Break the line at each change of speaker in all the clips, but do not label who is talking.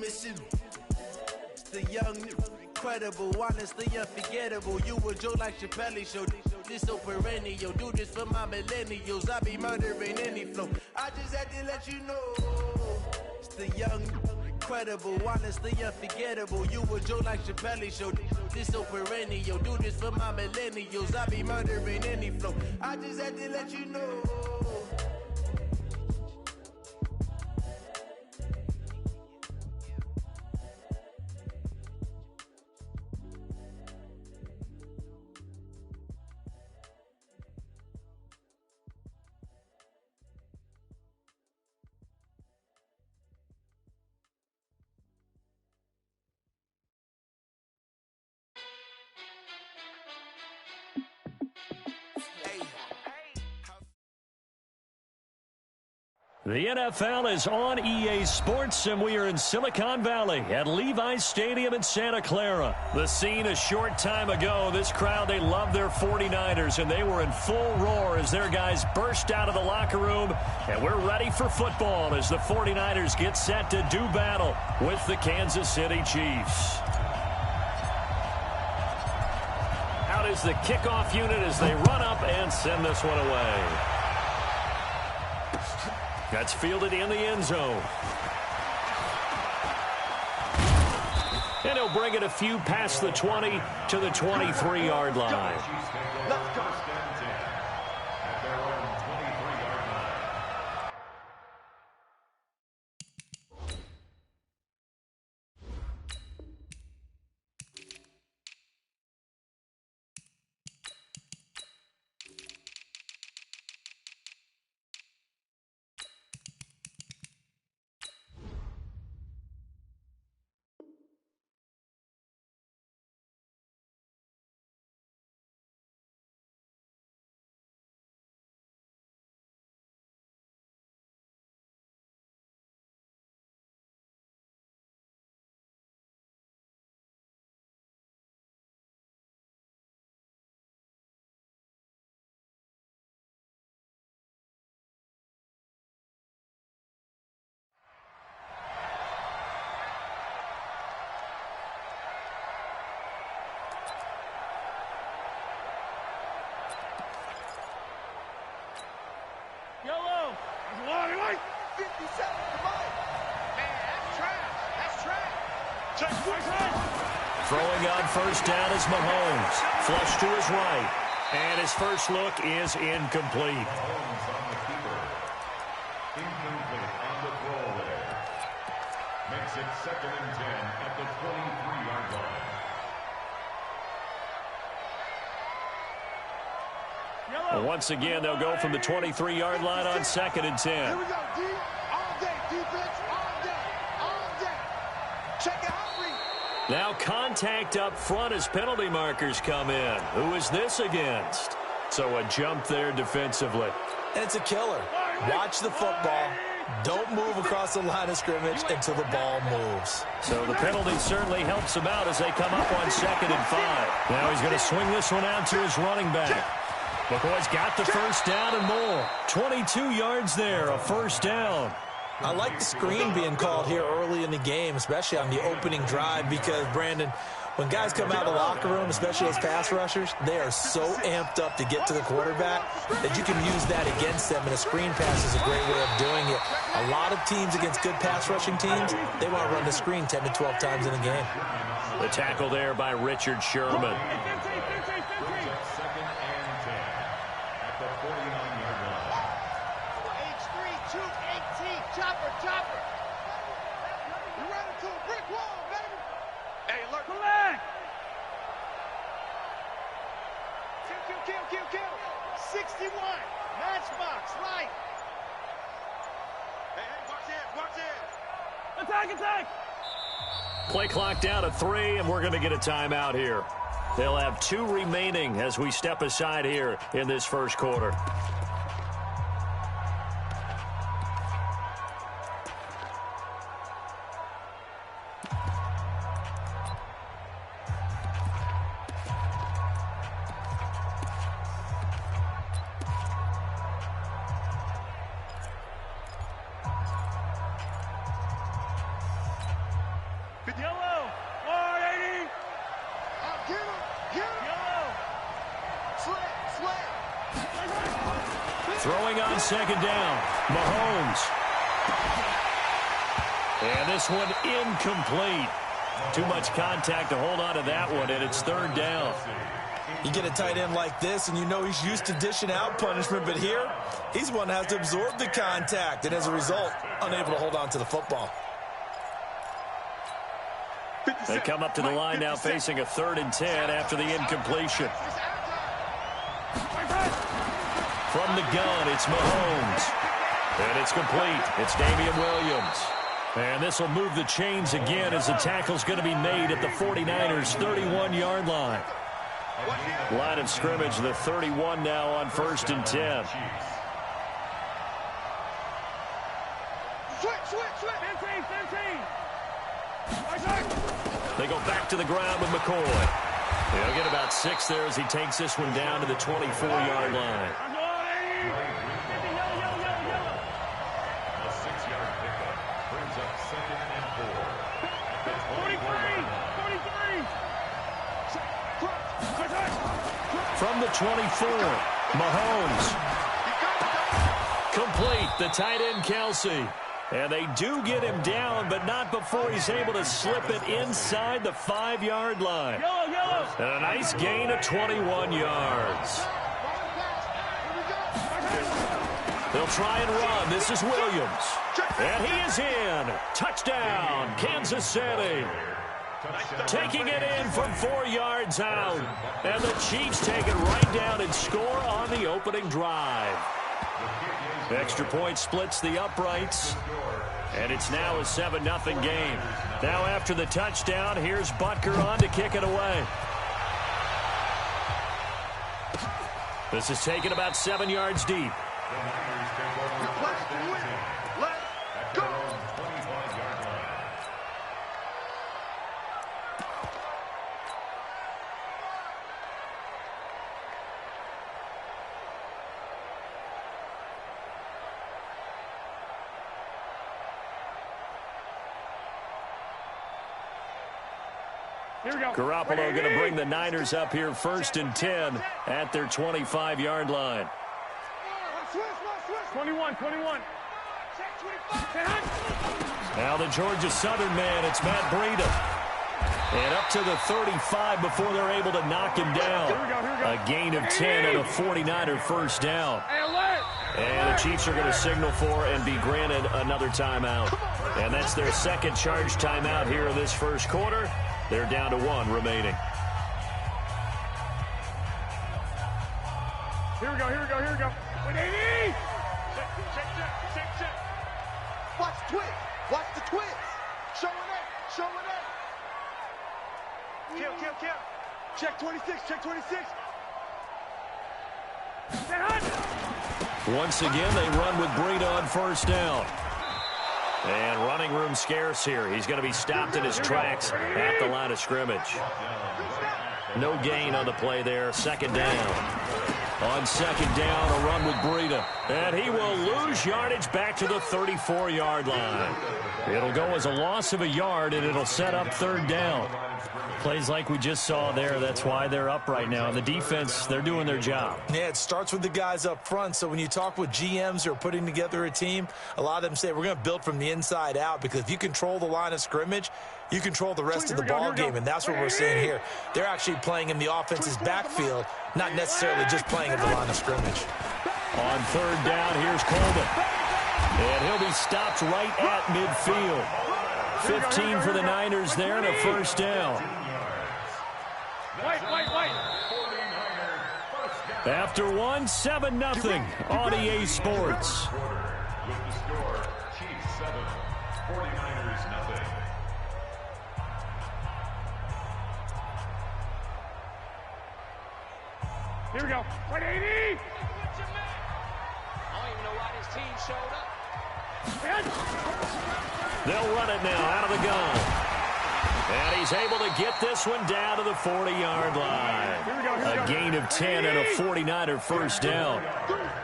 mission. It's the young, incredible, honestly unforgettable. You a joke like Chappelle Show. This so perennial. Do this for my millennials. I be murdering any flow. I just had to let you know. It's the young, incredible, honestly unforgettable. You a joke like Chappelle Show. This so perennial. Do this for my millennials. I be murdering any flow. I just had to let you know.
The NFL is on EA Sports, and we are in Silicon Valley at Levi's Stadium in Santa Clara. The scene a short time ago, this crowd, they love their 49ers, and they were in full roar as their guys burst out of the locker room, and we're ready for football as the 49ers get set to do battle with the Kansas City Chiefs. Out is the kickoff unit as they run up and send this one away. That's fielded in the end zone. And he'll bring it a few past the 20 to the 23-yard line.
Yellow! 57, come on! Man, that's trash! Just
Throwing on first down is Mahomes. Flush to his right. And his first look is incomplete.
Incomplete on the throw there. Makes it 2nd and 10 at the 23-yard line.
Once again, they'll go from the 23-yard line on 2nd and 10.
Here we go, D. All day, defense, all day, all day. Check it out, Reed.
Now contact up front as penalty markers come in. Who is this against? So a jump there defensively.
And it's a killer. Watch the football. Don't move across the line of scrimmage until the ball moves.
So the penalty certainly helps him out as they come up on 2nd and 5. Now he's going to swing this one out to his running back. McCoy's got the first down and more. 22 yards there, a first down.
I like the screen being called here early in the game, especially on the opening drive, because, Brandon, when guys come out of the locker room, especially those pass rushers, they are so amped up to get to the quarterback that you can use that against them, and a screen pass is a great way of doing it. A lot of teams against good pass rushing teams, they want to run the screen 10 to 12 times in a game.
The tackle there by Richard Sherman.
Chopper. You ran into a brick wall, baby. Hey, look. Collect. Kill. 61. Matchbox, right. Hey, watch it. Attack.
Play clock down to 3, and we're going to get a timeout here. They'll have 2 remaining as we step aside here in this first quarter.
Yellow. 180. Get him. Get him. Yellow. Slant.
Throwing on second down. Mahomes. And this one incomplete. Too much contact to hold on to that one, and it's third down.
You get a tight end like this, and you know he's used to dishing out punishment, but here, he's one that has to absorb the contact, and as a result, unable to hold on to the football.
They come up to the line now facing a 3rd and 10 after the incompletion. From the gun, it's Mahomes. And it's complete. It's Damian Williams. And this will move the chains again as the tackle's going to be made at the 49ers' 31-yard line. Line of scrimmage, the 31 now on 1st and 10. They go back to the ground with McCoy. He'll get about 6 there as he takes this one down to the 24-yard line.
A 6-yard pickup brings up 2nd and 4.
From the 24, Mahomes. Complete, the tight end Kelsey. And they do get him down, but not before he's able to slip it inside the 5-yard line. And a nice gain of 21 yards. They'll try and run. This is Williams. And he is in. Touchdown, Kansas City. Taking it in from 4 yards out. And the Chiefs take it right down and score on the opening drive. Extra point splits the uprights. And it's now a 7-0 game. Now after the touchdown, here's Butker on to kick it away. This is taken about 7 yards deep. Garoppolo going to bring the Niners up here 1st and 10 at their 25-yard line.
21.
Now the Georgia Southern man, it's Matt Breida. And up to the 35 before they're able to knock him down. A gain of 10 and a 49er first down. And the Chiefs are going to signal for and be granted another timeout. And that's their second charge timeout here in this first quarter. They're down to 1 remaining.
Here we go. 180! Check. Watch the twist. Watch the twist. Show it. Kill. Check 26.
Once again, they run with Breida on first down. And running room scarce here. He's going to be stopped in his tracks at the line of scrimmage. No gain on the play there. 2nd down. On 2nd down, a run with Breida. And he will lose yardage back to the 34-yard line. It'll go as a loss of a yard, and it'll set up 3rd down. Plays like we just saw there. That's why they're up right now. And the defense, they're doing their job.
Yeah, it starts with the guys up front. So when you talk with GMs who are putting together a team, a lot of them say we're going to build from the inside out, because if you control the line of scrimmage, you control the rest of the ball game, and that's what we're seeing here. They're actually playing in the offense's backfield, not necessarily just playing at the line of scrimmage.
On 3rd down, here's Coleman. And he'll be stopped right at midfield. 15 for the Niners there and a first down.
Wait.
After 1, 7-0 on EA Sports.
With the score, Chiefs 7, 49ers 0.
Here we go. 180!
I don't even know why this team showed up.
They'll run it now out of the gun. And he's able to get this one down to the 40-yard line. A gain of 10 and a 49er first down.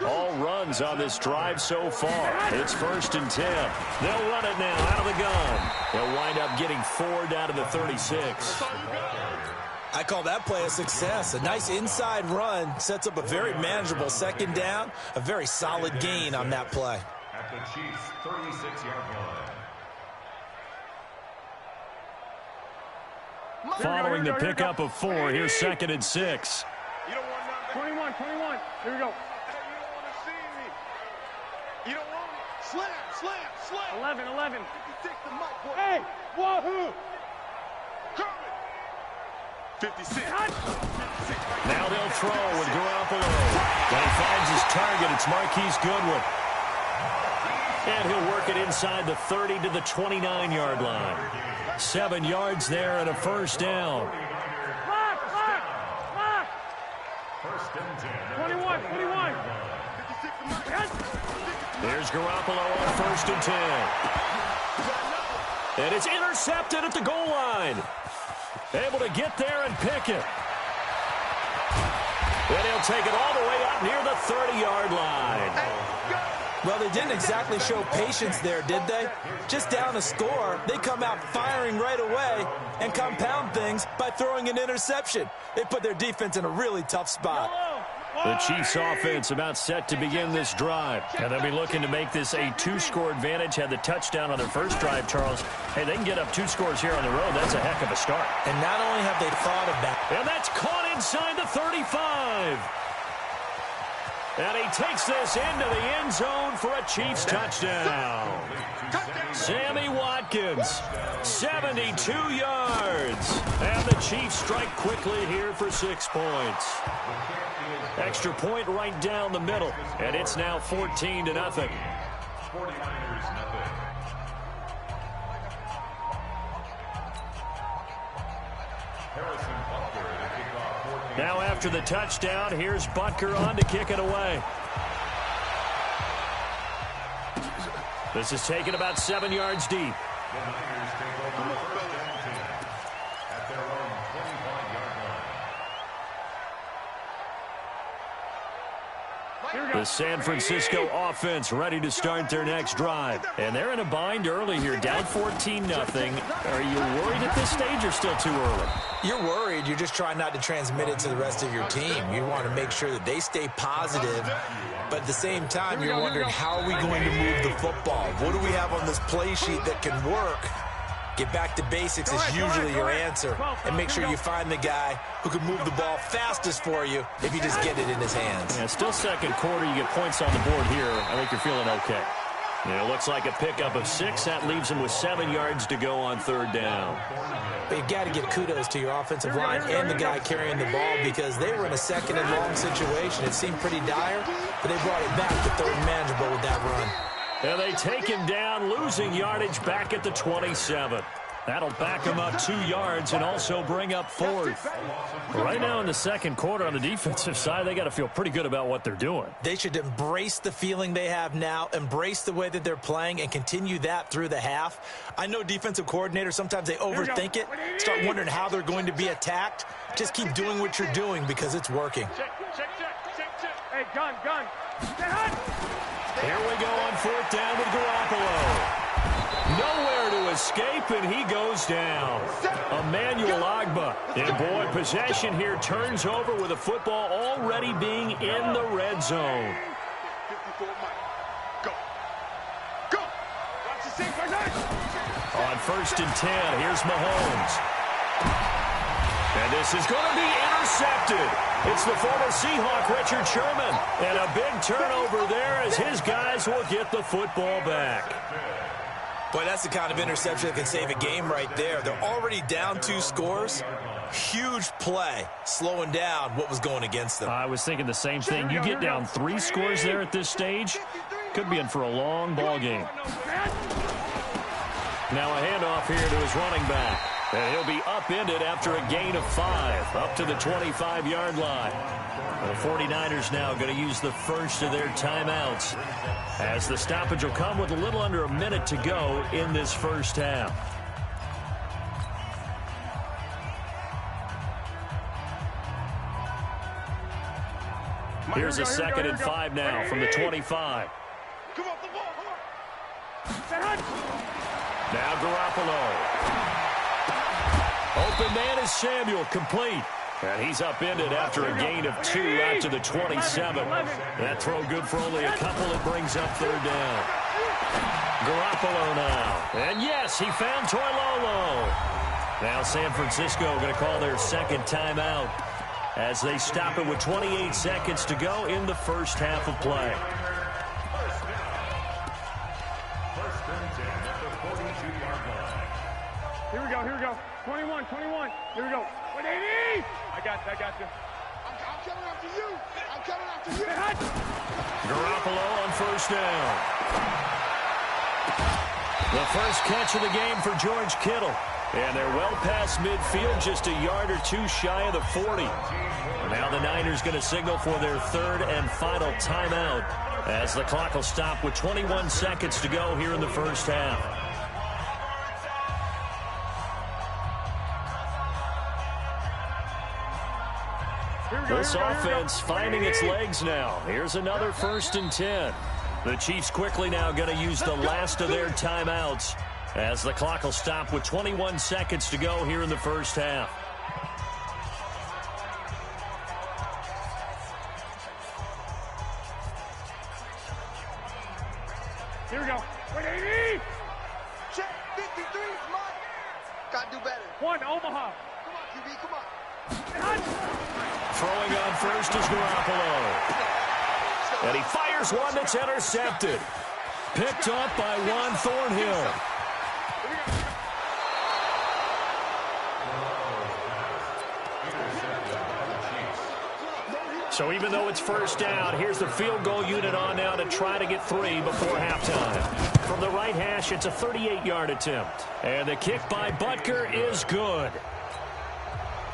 All runs on this drive so far. It's 1st and 10. They'll run it now out of the gun. They'll wind up getting 4 down to the 36.
I call that play a success. A nice inside run sets up a very manageable 2nd down. A very solid gain on that play.
At the Chiefs' 36-yard line.
Following the pickup of 4, here's 2nd and 6.
You don't want nothing. 21. Here we go. Hey, you don't want to see me. You don't want me. Slam. 11. Hey, wahoo. Coming. 56.
Now they'll throw with Garoppolo. When he finds his target, it's Marquise Goodwin. And he'll work it inside the 30 to the 29-yard line. 7 yards there and a first down.
Lock.
1st and 10.
21.
There's Garoppolo on 1st and 10. And it's intercepted at the goal line. Able to get there and pick it. Then he'll take it all the way up near the 30-yard line.
Well, they didn't exactly show patience there, did they? Just down a score, they come out firing right away and compound things by throwing an interception. They put their defense in a really tough spot.
The Chiefs offense about set to begin this drive. And they'll be looking to make this a 2-score advantage. Had the touchdown on their first drive, Charles. Hey, they can get up 2 scores here on the road. That's a heck of a start.
And not only have they thought of that.
And that's caught inside the 35. And he takes this into the end zone for a Chiefs touchdown. Sammy Watkins, 72 yards. And the Chiefs strike quickly here for 6 points. Extra point right down the middle. And it's now 14-0.
49ers,
Now after the touchdown, here's Butker on to kick it away. This is taken about 7 yards deep.
The Niners take over 1st and 10 at their own 25-yard line.
The San Francisco offense ready to start their next drive. And they're in a bind early here, down 14-0. Are you worried at this stage or still too early?
You're worried. You're just trying not to transmit it to the rest of your team. You want to make sure that they stay positive. But at the same time, you're wondering, how are we going to move the football? What do we have on this play sheet that can work? Get back to basics is usually your answer. And make sure you find the guy who can move the ball fastest for you if you just get it in his hands.
Yeah, still 2nd quarter. You get points on the board here. I think you're feeling okay. Yeah, it looks like a pickup of 6. That leaves him with 7 yards to go on 3rd down.
But you've got to give kudos to your offensive line and the guy carrying the ball, because they were in a 2nd and long situation. It seemed pretty dire, but they brought it back to 3rd and manageable with that run.
And they take him down, losing yardage back at the 27. That'll back him up 2 yards and also bring up 4th. Right now in the 2nd quarter on the defensive side, they got to feel pretty good about what they're doing.
They should embrace the feeling they have now, embrace the way that they're playing, and continue that through the half. I know defensive coordinators, sometimes they overthink it, start wondering how they're going to be attacked. Just keep doing what you're doing because it's working.
Check. Hey, gun.
Here we go on 4th down with Garoppolo. Nowhere to escape, and he goes down. Emmanuel Ogbah. And boy, possession here turns over with the football already being in the red zone.
54 Go.
On 1st and 10, here's Mahomes. And this is going to be intercepted. It's the former Seahawk, Richard Sherman. And a big turnover there as his guys will get the football back.
Boy, that's the kind of interception that can save a game right there. They're already down 2 scores. Huge play, slowing down what was going against them.
I was thinking the same thing. You get down 3 scores there at this stage, could be in for a long ball game. Now a handoff here to his running back. And he'll be upended after a gain of 5, up to the 25-yard line. The 49ers now going to use the first of their timeouts, as the stoppage will come with a little under a minute to go in this first half. Here's a 2nd and 5 now from the 25.
Come off the ball.
Now Garoppolo. Open man is Samuel, complete. And he's upended after a gain of 2 out to the 27. That throw good for only a couple. It brings up 3rd down. Garoppolo now. And yes, he found Toilolo. Now San Francisco going to call their 2nd timeout as they stop it with 28 seconds to go in the first half of play.
Here we go. 21. Here we go. 180! I got you. I'm coming after you.
Garoppolo on 1st down. The first catch of the game for George Kittle. And they're well past midfield, just a yard or 2 shy of the 40. Now the Niners going to signal for their 3rd and final timeout as the clock will stop with 21 seconds to go here in the first half. This offense finding its legs now. Here's another 1st and 10. The Chiefs quickly now going to use the last of their timeouts as the clock will stop with 21 seconds to go here in the first half.
Here we go. 180! Check 53, come on. Gotta do better. 1, Omaha. Come on, QB, come on.
Throwing on 1st is Garoppolo. And he fires one that's intercepted. Picked up by Juan Thornhill. So even though it's 1st down, here's the field goal unit on now to try to get 3 before halftime. From the right hash, it's a 38-yard attempt. And the kick by Butker is good.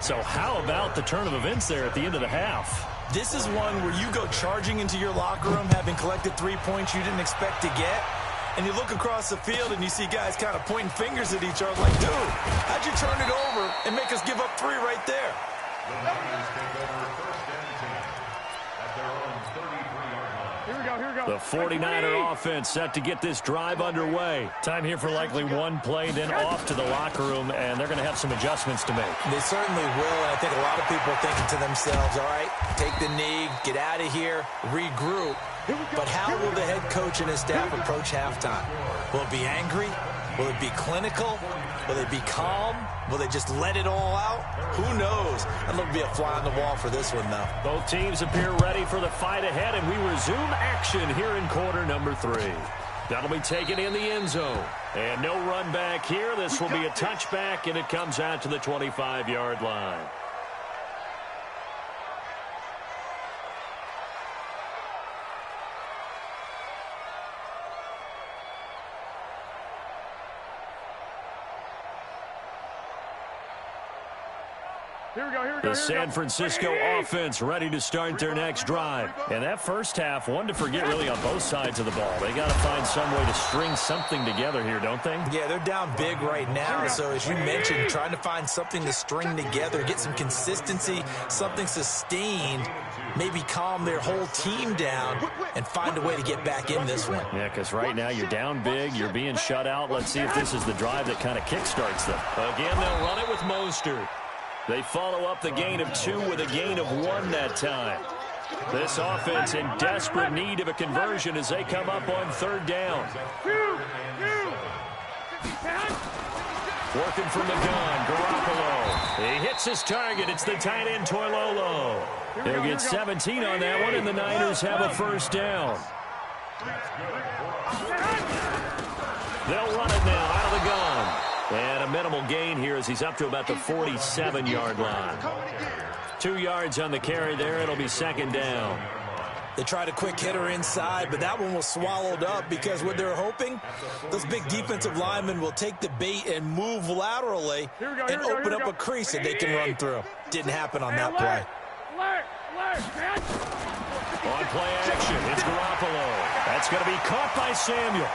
So how about the turn of events there at the end of the half?
This is one where you go charging into your locker room having collected 3 points you didn't expect to get. And you look across the field and you see guys kind of pointing fingers at each other like, dude, how'd you turn it over and make us give up 3 right there?
The Niners take over 1st and 10 at their own 33-yard line.
Here we go.
The 49er offense set to get this drive underway. Time here for likely one play, then off to the locker room, and they're going to have some adjustments to make.
They certainly will, and I think a lot of people are thinking to themselves, all right, take the knee, get out of here, regroup. But how will the head coach and his staff approach halftime? Will it be angry? Will it be clinical? Will they be calm? Will they just let it all out? Who knows? I'd love to be a fly on the wall for this one, though.
Both teams appear ready for the fight ahead, and we resume action here in quarter number 3. That'll be taken in the end zone. And no run back here. This will be a touchback, and it comes out to the 25-yard line. The San Francisco offense ready to start their next drive. And that first half, one to forget really on both sides of the ball. They got to find some way to string something together here, don't they?
Yeah, they're down big right now. So as you mentioned, trying to find something to string together, get some consistency, something sustained, maybe calm their whole team down and find a way to get back in this one.
Yeah, because right now you're down big, you're being shut out. Let's see if this is the drive that kind of kickstarts them. Again, they'll run it with Mostert. They follow up the gain of 2 with a gain of 1 that time. This offense in desperate need of a conversion as they come up on 3rd down. Working from the gun, Garoppolo. He hits his target. It's the tight end, Toilolo. They'll get 17 on that one, and the Niners have a 1st down. They'll run it now out of the gun. And a minimal gain here as he's up to about the 47-yard line. 2 yards on the carry there. It'll be 2nd down.
They tried a quick hitter inside, but that one was swallowed up because what they're hoping, those big defensive linemen will take the bait and move laterally and open up a crease that they can run through. Didn't happen on that play.
On play action, it's Garoppolo. That's going to be caught by Samuel.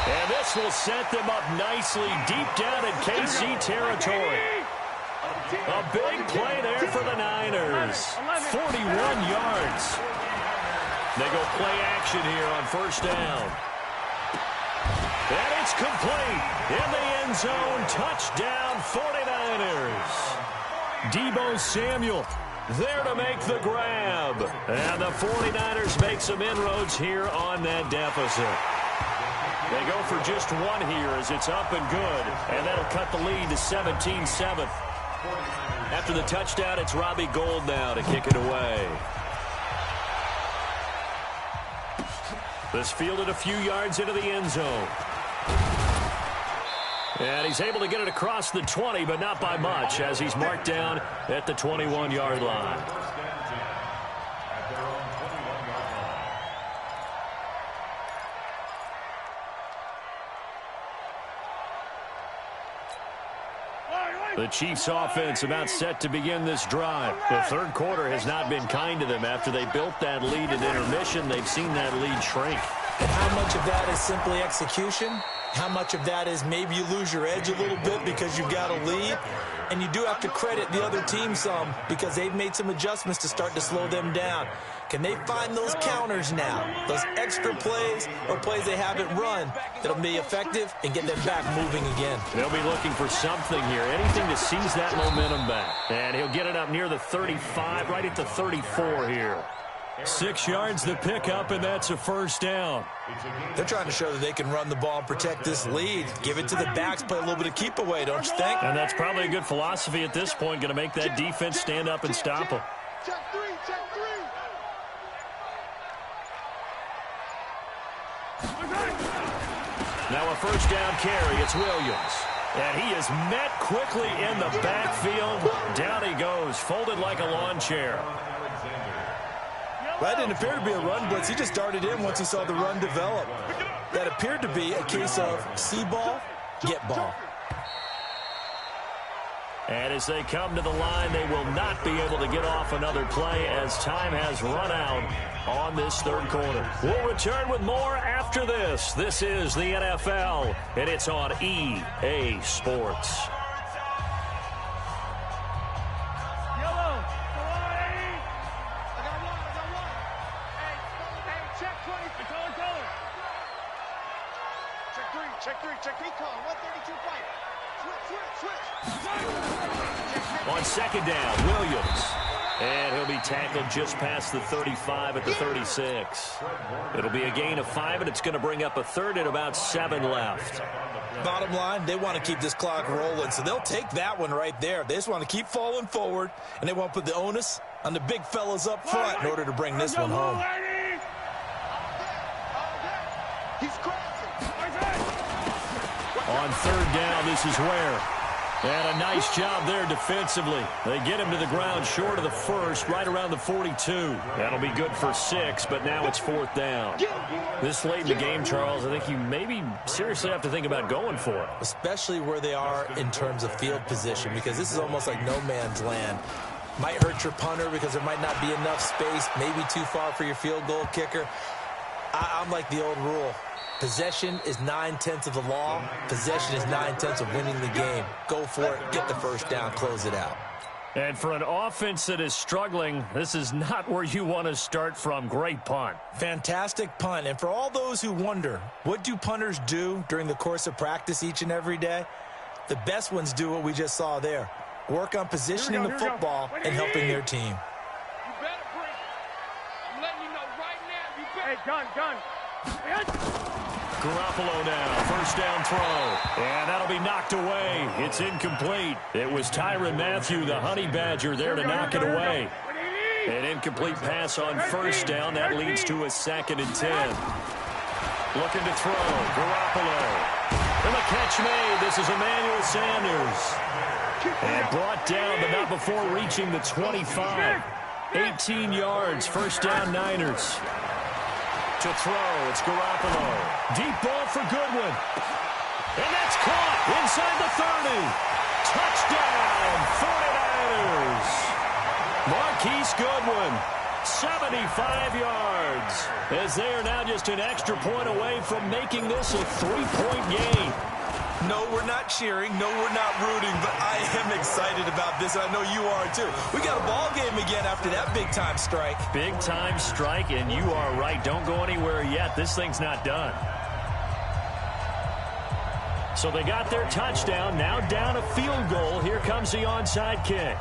And this will set them up nicely deep down in KC territory. A big play there for the Niners. 41 yards. They go play action here on first down. And it's complete. In the end zone, touchdown 49ers. Deebo Samuel there to make the grab. And the 49ers make some inroads here on that deficit. They go for just one here as it's up and good. And that'll cut the lead to 17-7. After the touchdown, it's Robbie Gould now to kick it away. This fielded a few yards into the end zone. And he's able to get it across the 20, but not by much, as he's marked down at the 21-yard line. The Chiefs' offense about set to begin this drive. The third quarter has not been kind to them. After they built that lead at intermission, they've seen that lead shrink.
And how much of that is simply execution? How much of that is maybe you lose your edge a little bit because you've got a lead? And you do have to credit the other team some because they've made some adjustments to start to slow them down. Can they find those counters now, those extra plays or plays they haven't run that'll be effective and get them back moving again?
They'll be looking for something here, anything to seize that momentum back. And he'll get it up near the 35, right at the 34 here. 6 yards the pickup, and that's a first down.
They're trying to show that they can run the ball and protect this lead. Give it to the backs, play a little bit of keep away, don't you think?
And that's probably a good philosophy at this point, going to make that defense stand up and stop them.
Check three, check three.
Now a first down carry, it's Williams. And he is met quickly in the backfield. Down he goes, folded like a lawn chair.
That didn't appear to be a run blitz. He just darted in once he saw the run develop. That appeared to be a case of see ball, get ball.
And as they come to the line, they will not be able to get off another play as time has run out on this third quarter. We'll return with more after this. This is the NFL, and it's on EA Sports. On second down, Williams. And he'll be tackled just past the 35 at the 36. It'll be a gain of 5, and it's going to bring up a third and about 7 left.
Bottom line, they want to keep this clock rolling, so they'll take that one right there. They just want to keep falling forward, and they want to put the onus on the big fellas up front in order to bring this one home.
On third down, this is Ware. And a nice job there defensively. They get him to the ground short of the first, right around the 42. That'll be good for 6, but now it's fourth down. This late in the game, Charles, I think you maybe seriously have to think about going for it.
Especially where they are in terms of field position, because this is almost like no man's land. Might hurt your punter because there might not be enough space, maybe too far for your field goal kicker. I'm like the old rule. Possession is 9/10 of the law. Possession is 9/10 of winning the game. Go for it, get the first down, close it out.
And for an offense that is struggling, this is not where you want to start from. Great punt.
Fantastic punt. And for all those who wonder, what do punters do during the course of practice each and every day? The best ones do what we just saw there. Work on positioning the football and helping their team.
You better bring it. I'm letting you know right now. You better. Hey, gun.
Garoppolo now, first down throw. And that'll be knocked away. It's incomplete. It was Tyrann Mathieu, the Honey Badger, there to knock it away. An incomplete pass on first down. That leads to a 2nd and 10. Looking to throw. Garoppolo. And the catch made. This is Emmanuel Sanders. And brought down, but not before reaching the 25. 18 yards, first down Niners. To throw, it's Garoppolo. Deep ball for Goodwin. And that's caught inside the 30. Touchdown, 49ers. Marquise Goodwin, 75 yards. As they are now just an extra point away from making this a 3-point game.
No, we're not cheering. No, we're not rooting, but I am excited about this. I know you are, too. We got a ball game again after that big-time strike.
Big-time strike, and you are right. Don't go anywhere yet. This thing's not done. So they got their touchdown. Now down a field goal. Here comes the onside kick.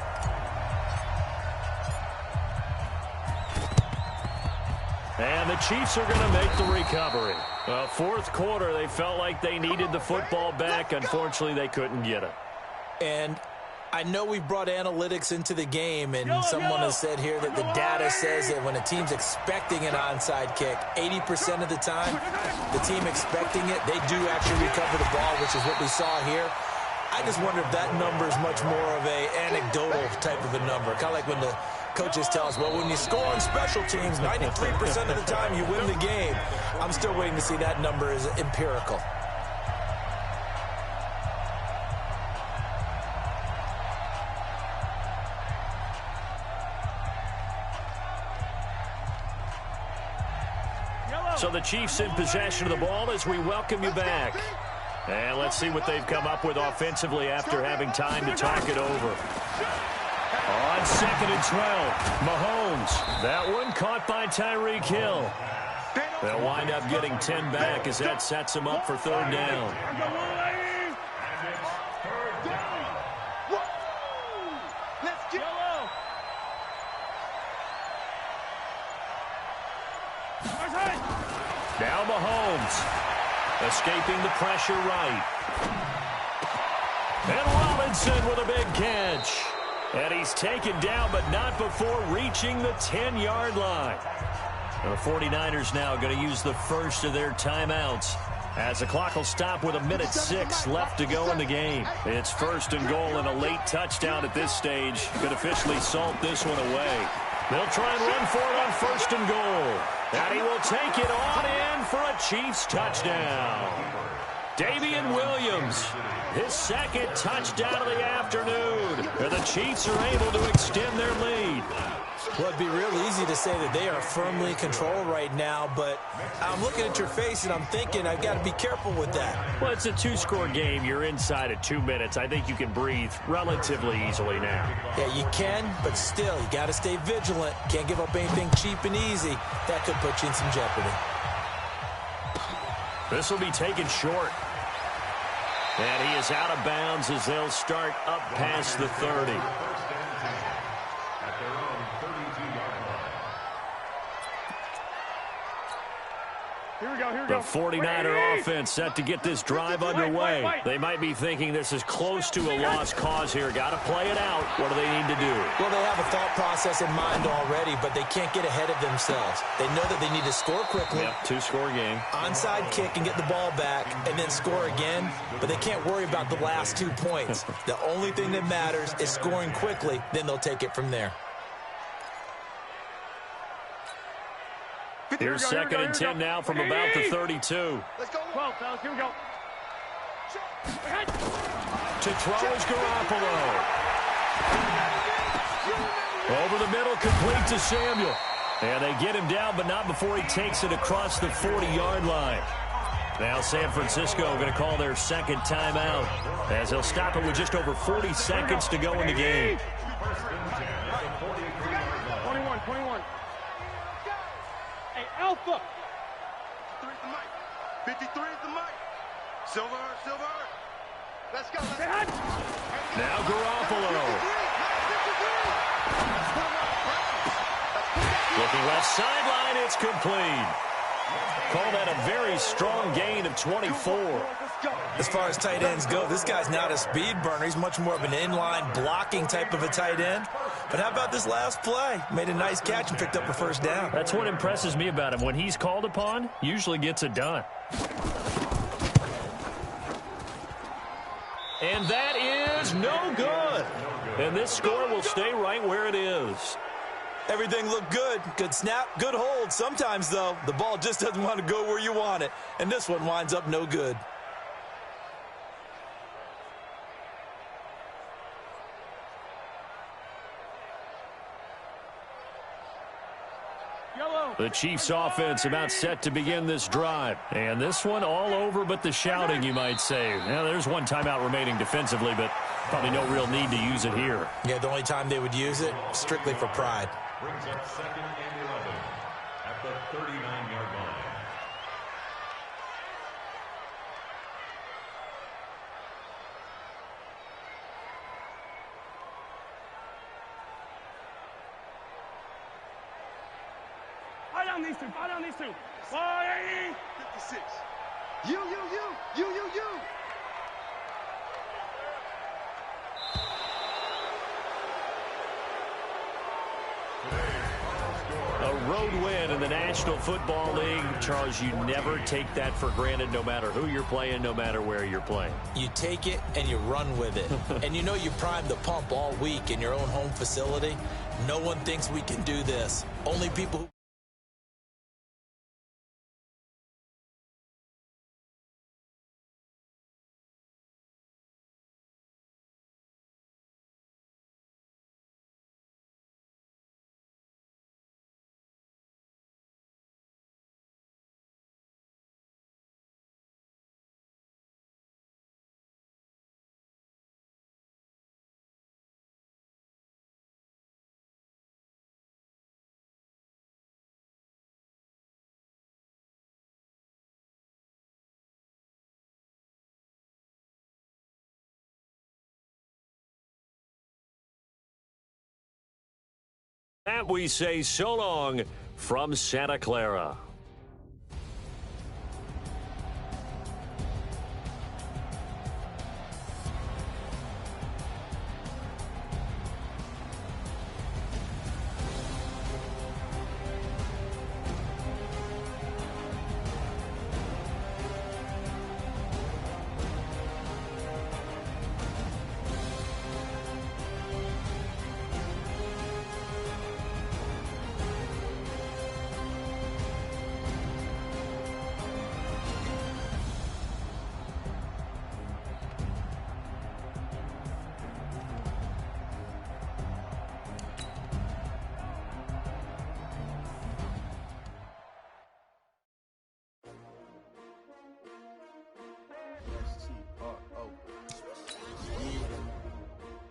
And the Chiefs are going to make the recovery. Fourth quarter, they felt like they needed the football back. Unfortunately, they couldn't get it.
And I know we brought analytics into the game, and someone has said here that the data says that when a team's expecting an onside kick, 80% of the time, the team expecting it, they do actually recover the ball, which is what we saw here. I just wonder if that number is much more of a anecdotal type of a number. Kind of like when the coaches tell us, well, when you score on special teams, 93% of the time you win the game. I'm still waiting to see that number is empirical.
So the Chiefs in possession of the ball as we welcome you back. And let's see what they've come up with offensively after having time to talk it over. On 2nd and 12, Mahomes. That one caught by Tyreek Hill. They'll wind up getting 10 back as that sets them up for third down. Now Mahomes. Escaping the pressure right. And Robinson with a big catch. And he's taken down, but not before reaching the 10-yard line. The 49ers now going to use the first of their timeouts as the clock will stop with 1:06 left to go in the game. It's 1st and goal and a late touchdown at this stage could officially salt this one away. They'll try and run for it on 1st and goal. And he will take it on in for a Chiefs touchdown. Damian Williams, his 2nd touchdown of the afternoon. And the Chiefs are able to extend their lead.
Well, it'd be real easy to say that they are firmly in control right now, but I'm looking at your face and I'm thinking I've got to be careful with that.
Well, it's a 2-score game. You're inside at 2 minutes. I think you can breathe relatively easily now.
Yeah, you can, but still, you got to stay vigilant. Can't give up anything cheap and easy. That could put you in some jeopardy.
This will be taken short. And he is out of bounds as they'll start up past the 30.
Here we go, here we
The
go.
49er offense set to get this drive underway. They might be thinking this is close to a lost cause here. Got to play it out. What do they need to do?
Well, they have a thought process in mind already, but they can't get ahead of themselves. They know that they need to score quickly.
Yep, 2-score game.
Onside kick and get the ball back and then score again, but they can't worry about the last 2 points. The only thing that matters is scoring quickly, then they'll take it from there.
Here's 2nd and 10 now from about the 32.
Let's go. 12, fellas. Here we go.
To throw is Garoppolo. Over the middle, complete to Samuel. And they get him down, but not before he takes it across the 40-yard line. Now San Francisco going to call their 2nd timeout as they'll stop it with just over 40 seconds to go in the game.
21. Hey, Alpha. 53 is the mic. Silver. Let's go.
Now Garoppolo. Looking left sideline, it's complete. Call that a very strong gain of 24.
As far as tight ends go, this guy's not a speed burner. He's much more of an inline blocking type of a tight end. But how about this last play? Made a nice catch and picked up a first down.
That's what impresses me about him. When he's called upon, usually gets it done. And that is no good. And this score will stay right where it is.
Everything looked good. Good snap, good hold. Sometimes, though, the ball just doesn't want to go where you want it. And this one winds up no good.
Yo,
The Chiefs offense about set to begin this drive. And this one all over but the shouting, you might say. Now, there's one timeout remaining defensively, but probably no real need to use it here.
Yeah, the only time they would use it, strictly for pride.
Brings up 2nd and 11 at the 39-yard line.
Fire down these two. 56. You.
A road win in the National Football League. Charles, you never take that for granted, no matter who you're playing, no matter where you're playing.
You take it and you run with it. And you know you primed the pump all week in your own home facility. No one thinks we can do this. Only people who...
That we say so long from Santa Clara.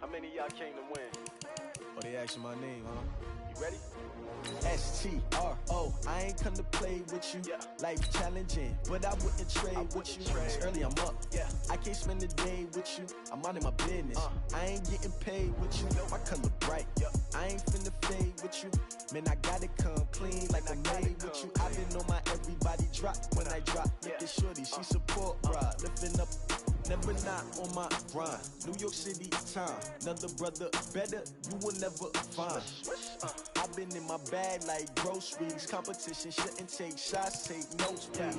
How many of y'all came to win?
Oh, they asking my name, huh?
You ready?
S-T-R-O, I ain't come to play with you.
Yeah.
Life challenging, but I wouldn't trade with you. It's early, I'm up.
Yeah.
I can't spend the day with you. I'm minding my business. I ain't getting paid with you. My color bright. I ain't finna fade with you. Man, I gotta come clean like I'm made with you. I've been on my everybody drop when I drop. Look at shorty, she support rod. Lifting up, never not on my grind. New York City time. Another brother better, you will never find. I've been in my bag like groceries. Competition shouldn't take shots, take notes, please.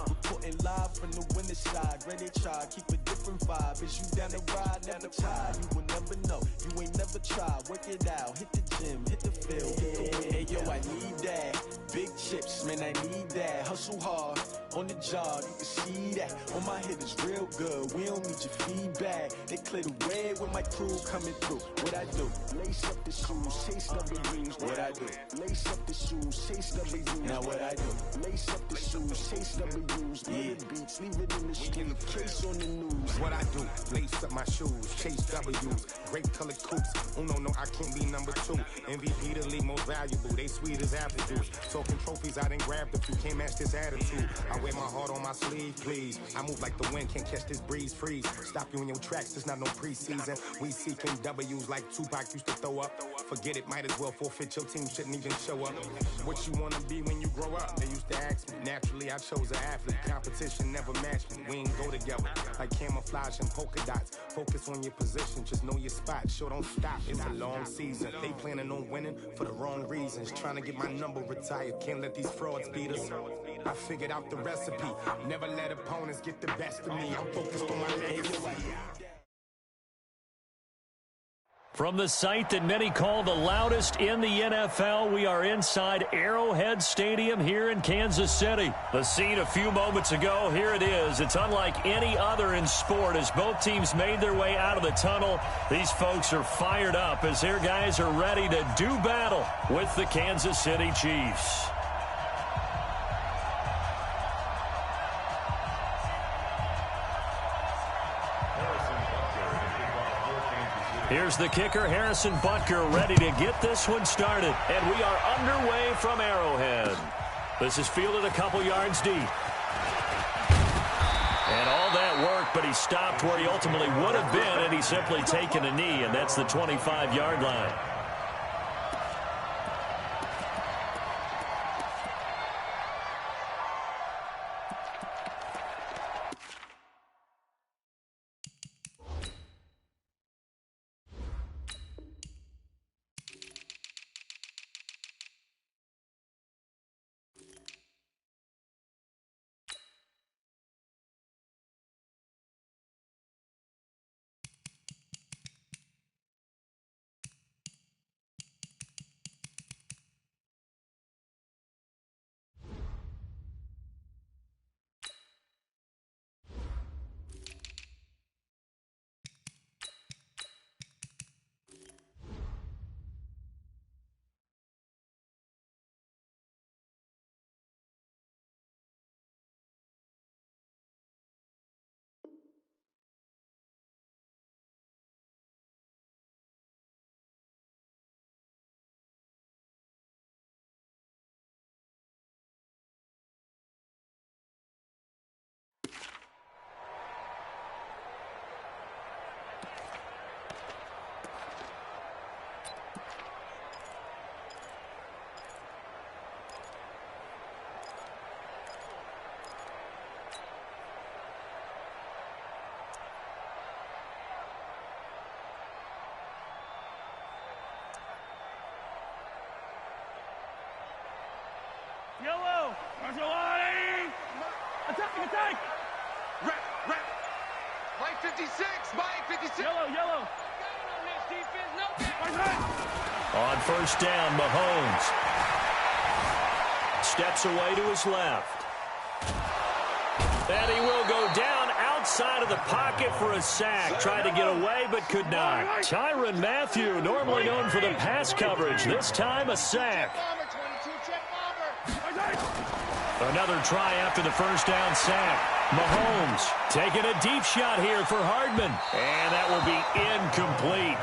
Reporting live from the winning side. Ready to try, keep a different vibe. Is you down the ride, never tired. You will never know, you ain't never tried. Work it out, hit the gym, hit the field, hit the win. Hey yo, I need that. Big chips, man, I need that. Hustle hard, on the job, you can see that. On my hit is real good, we don't need your feedback. They clear the way when my crew coming through. What I do? Lace up the shoes, chase W's. What I do? Lace up the shoes, chase W's. Now what I do? Lace up the shoes, chase W's. Yeah. Beats, leave it in the street, case on the news.
What I do? Lace up my shoes, chase W's. Great color coops. Oh no, I can't be number 2. MVP the league most valuable. They sweet as apple juice. Talking trophies, I done grabbed a few. Can't match this attitude. I wear my heart on my sleeve, please. I move like the wind, can't catch this breeze. Freeze. Stop you in your tracks. It's not no preseason. We seeking W's like Tupac used to throw up. Forget it, might as well forfeit. Your team shouldn't even show up. What you wanna be when you grow up? They used to ask me. Naturally, I chose an athlete. Competition never matched me. We ain't go together like camouflage and polka dots. Focus on your position, just know your spot. Sure, don't stop. It's a long season. They planning on winning for the wrong reasons. Trying to get my number retired. Can't let these frauds beat us. I figured out the recipe. Never let opponents get the best of me. I'm focused on my legacy.
From the site that many call the loudest in the NFL, we are inside Arrowhead Stadium here in Kansas City. The scene a few moments ago, here it is. It's unlike any other in sport as both teams made their way out of the tunnel. These folks are fired up as their guys are ready to do battle with the Kansas City Chiefs. Here's the kicker, Harrison Butker, ready to get this one started. And we are underway from Arrowhead. This is fielded a couple yards deep. And all that work, but he stopped where he ultimately would have been, and he's simply taken a knee, and that's the 25-yard line.
Yellow! Marshallani! Attack! Rep! Mike 56! Mike 56! Yellow!
On this defense, no.
On first down, Mahomes steps away to his left. And he will go down outside of the pocket for a sack. Tried to get away, but could not. Tyrann Mathieu, normally known for the pass coverage. This time, a sack. Another try after the first down sack. Mahomes taking a deep shot here for Hardman. And that will be incomplete.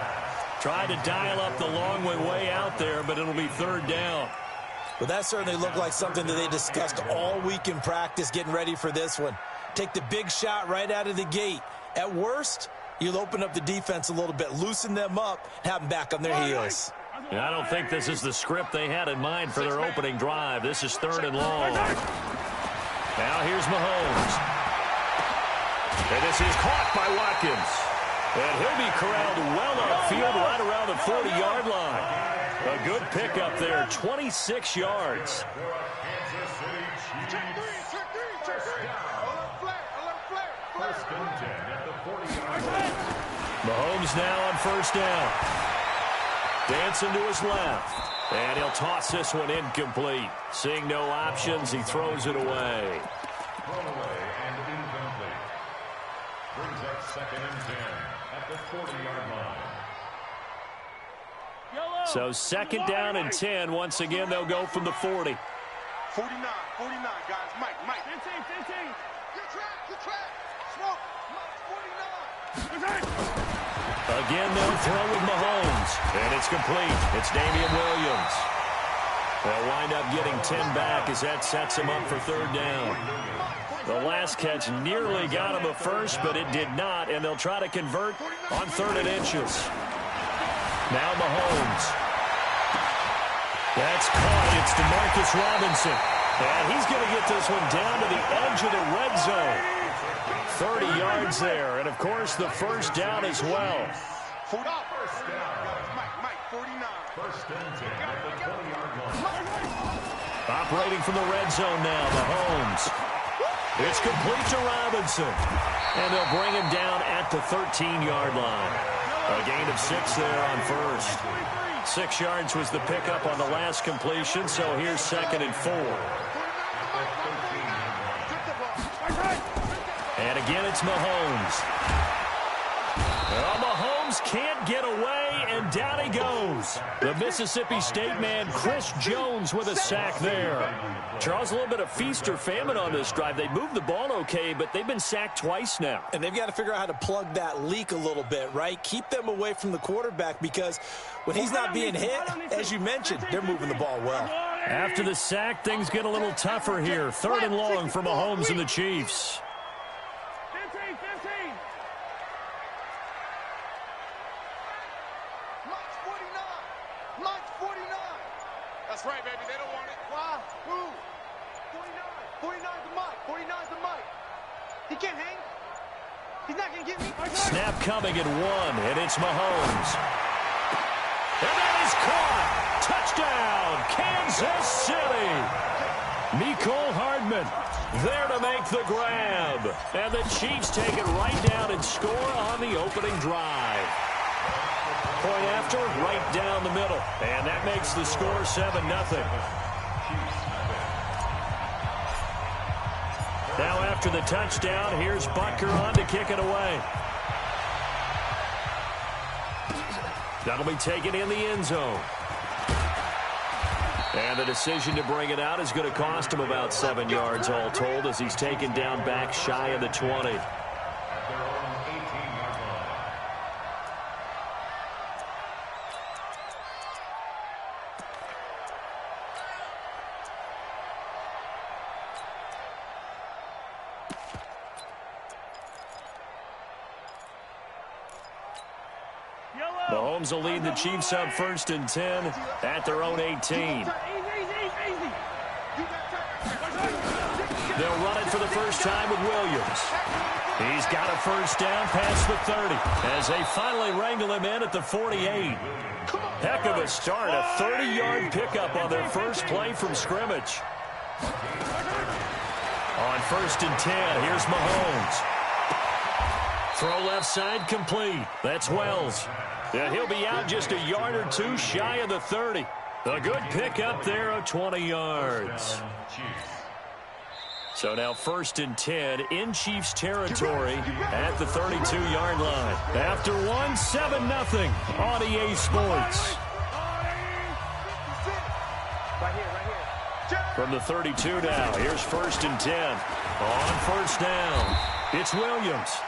Tried to dial up the long way out there, but it'll be third down.
Well, that certainly looked like something that they discussed all week in practice getting ready for this one. Take the big shot right out of the gate. At worst, you'll open up the defense a little bit, loosen them up, have them back on their heels.
I don't think this is the script they had in mind for their opening drive. This is third and long. Now here's Mahomes. And this is caught by Watkins. And he'll be corralled well upfield right around the 40-yard line. A good pickup there, 26 yards. Mahomes now on first down. Dancing to his left. And he'll toss this one incomplete. Seeing no options, he throws it away.
Throwaway and incomplete. Brings up second and 10 at the 40-yard line.
So second down and 10. Once again, they'll go from the 40.
49, guys. Mike. 15. Good track. Smoke. Mike, 49.
Again, they'll throw with Mahomes. And it's complete. It's Damian Williams. They'll wind up getting 10 back as that sets him up for third down. The last catch nearly got him a first, but it did not, and they'll try to convert on third and inches. Now Mahomes. That's caught. It's DeMarcus Robinson. And he's going to get this one down to the edge of the red zone. 30 yards there, and of course the first down as well.
First down. Mike, 49.
First and 10 at the 20-yard line.
Operating from the red zone now, Mahomes. It's complete to Robinson. And they'll bring him down at the 13-yard line. A gain of 6 there on first. 6 yards was the pickup on the last completion, so here's 2nd and 4. And again, it's Mahomes. Well, Mahomes can't get away, and down he goes. The Mississippi State man, Chris Jones, with a sack there. Charles, a little bit of feast or famine on this drive. They moved the ball okay, but they've been sacked twice now.
And they've got to figure out how to plug that leak a little bit, right? Keep them away from the quarterback, because when he's not being hit, as you mentioned, they're moving the ball well.
After the sack, things get a little tougher here. 3rd and long for Mahomes and the Chiefs.
15. Mike's 49. That's right, baby. They don't want it. Why? Who? 49. 49's the Mike. 49's the Mike. He can't hang. He's not going to get me.
Snap coming at 1, and it's Mahomes. And that is caught. Touchdown, Kansas City. Mecole Hardman there to make the grab. And the Chiefs take it right down and score on the opening drive. Point after, right down the middle. And that makes the score 7-0. Now after the touchdown, here's Butker on to kick it away. That'll be taken in the end zone. And the decision to bring it out is going to cost him about 7 yards all told, as he's taken down back shy of the 20. Mahomes will lead the Chiefs up 1st and 10 at their own 18. They'll run it for the first time with Williams. He's got a first down past the 30 as they finally wrangle him in at the 48. Heck of a start, a 30-yard pickup on their first play from scrimmage. On 1st and 10, here's Mahomes. Throw left side complete. That's Wells. Yeah, he'll be out just a yard or 2 shy of the 30. A good pickup there of 20 yards. So now 1st and 10 in Chiefs territory at the 32-yard line. After 7-0 on EA Sports. From the 32 now, here's 1st and 10. On 1st down, it's Williams.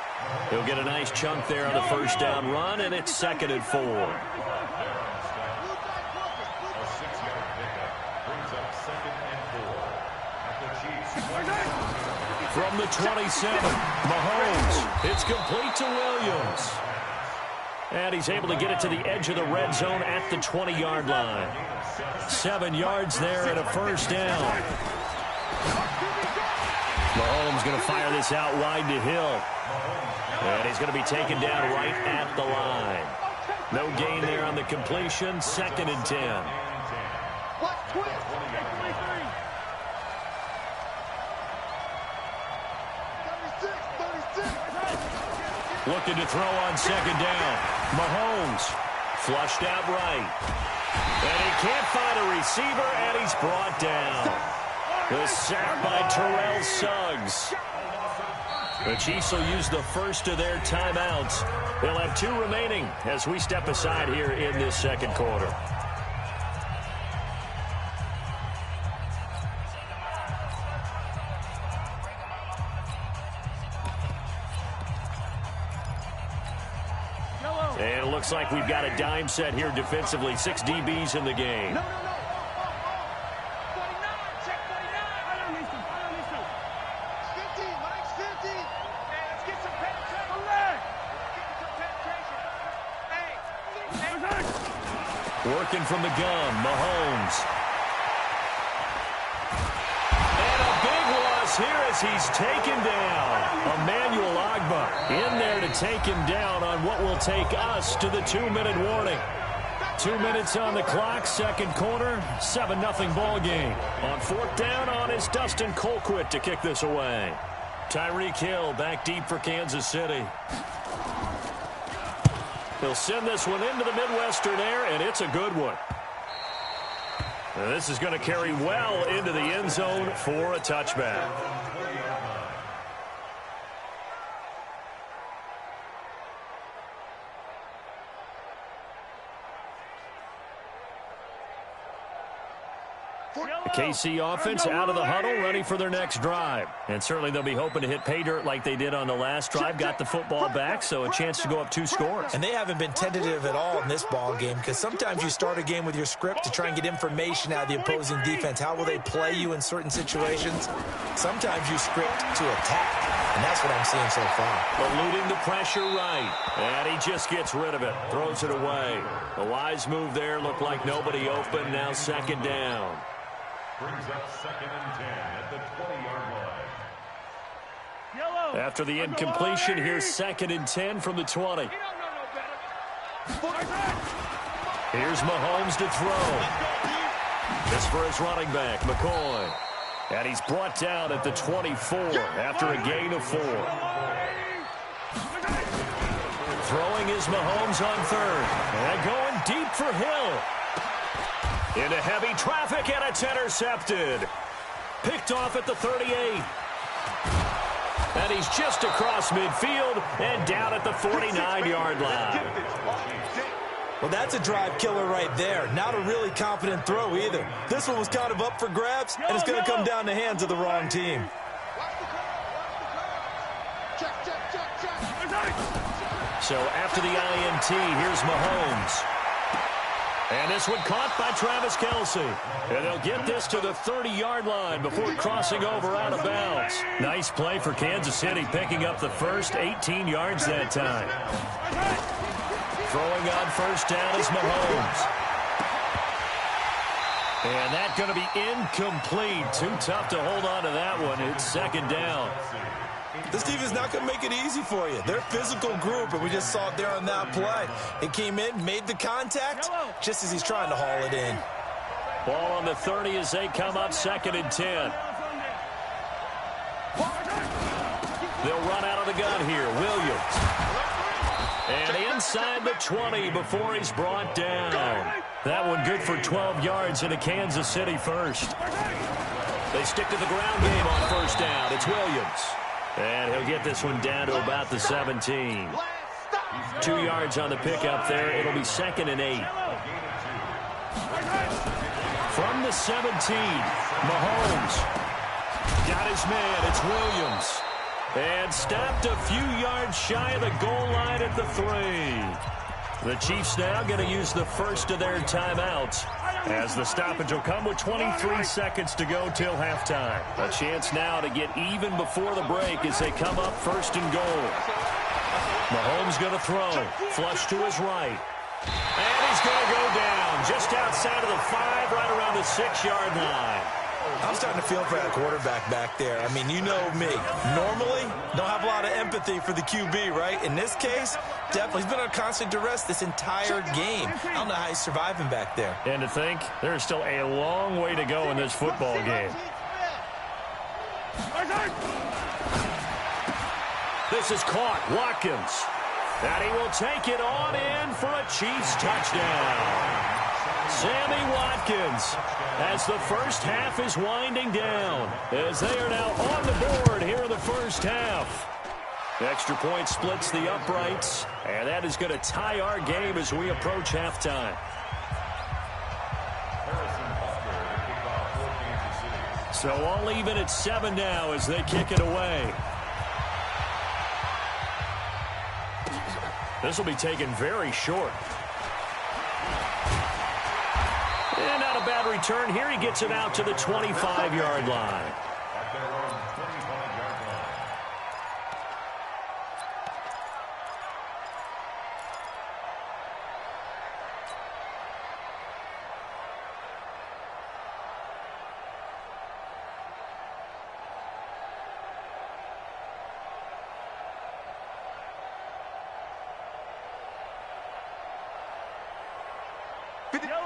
He'll get a nice chunk there on the first down run, and it's 2nd and 4. From the 27, Mahomes. It's complete to Williams. And he's able to get it to the edge of the red zone at the 20-yard line. 7 yards there and a first down. Mahomes going to fire this out wide to Hill. And he's going to be taken down right at the line. No gain there on the completion. 2nd and 10. Looking to throw on 2nd down. Mahomes flushed out right. And he can't find a receiver, and he's brought down. The sack by Terrell Suggs. The Chiefs will use the first of their timeouts. They'll have 2 remaining as we step aside here in this second quarter. And it looks like we've got a dime set here defensively. 6 DBs in the game.
No. 49, check 49. I don't need to. 15, Mike's 15. Hey, let's get some penetration. Hey.
Working from the gun, Mahomes. And a big loss here as he's taken down. Emmanuel Ogbah in there to take him down on what will take us to the 2-minute warning. 2 minutes on the clock, second quarter, 7-0 ball game. On 4th down on is Dustin Colquitt to kick this away. Tyreek Hill back deep for Kansas City. He'll send this one into the Midwestern air, and it's a good one. And this is going to carry well into the end zone for a touchback. The KC offense out of the huddle, ready for their next drive. And certainly they'll be hoping to hit pay dirt like they did on the last drive. Got the football back, so a chance to go up 2 scores.
And they haven't been tentative at all in this ball game, because sometimes you start a game with your script to try and get information out of the opposing defense. How will they play you in certain situations? Sometimes you script to attack, and that's what I'm seeing so far.
Eluding the pressure right, and he just gets rid of it, throws it away. A wise move there, looked like nobody open, now second down.
Brings up 2nd and 10 at the 20-yard line.
After the incompletion, here's 2nd and 10 from the 20. Here's Mahomes to throw. This for his running back, McCoy. And he's brought down at the 24 after a gain of 4. Throwing is Mahomes on 3rd. And going deep for Hill. Into heavy traffic, and it's intercepted. Picked off at the 38. And he's just across midfield and down at the 49-yard line.
Well, that's a drive killer right there. Not a really confident throw either. This one was kind of up for grabs, and it's going to come down the hands of the wrong team.
So after the INT, here's Mahomes. And this one caught by Travis Kelce. And they'll get this to the 30-yard line before crossing over out of bounds. Nice play for Kansas City, picking up the first 18 yards that time. Throwing on first down is Mahomes. And that's going to be incomplete. Too tough to hold on to that one. It's second down.
This defense is not going to make it easy for you. They're a physical group, and we just saw it there on that play. It came in, made the contact, just as he's trying to haul it in.
Ball on the 30 as they come up 2nd and 10. They'll run out of the gun here. Williams. And inside the 20 before he's brought down. That one good for 12 yards into Kansas City first. They stick to the ground game on first down. It's Williams. And he'll get this one down to about the 17. 2 yards on the pickup there. It'll be 2nd and 8. From the 17, Mahomes. Got his man. It's Williams. And stopped a few yards shy of the goal line at the 3. The Chiefs now going to use the first of their timeouts, as the stoppage will come with 23 seconds to go till halftime. A chance now to get even before the break as they come up 1st and goal. Mahomes going to throw. Flush to his right. And he's going to go down just outside of the 5, right around the 6-yard line.
I'm starting to feel for that quarterback back there. I mean, you know me. Normally, don't have a lot of empathy for the QB, right? In this case, definitely. He's been on constant duress this entire game. I don't know how he's surviving back there.
And to think, there's still a long way to go in this football game. This is caught. Watkins. And he will take it on in for a Chiefs touchdown. Sammy Watkins, as the first half is winding down, as they are now on the board here in the first half. Extra point splits the uprights, and that is going to tie our game as we approach halftime. So all even at 7 now as they kick it away. This will be taken very short. And not a bad return here. He gets it out to the 25-yard line.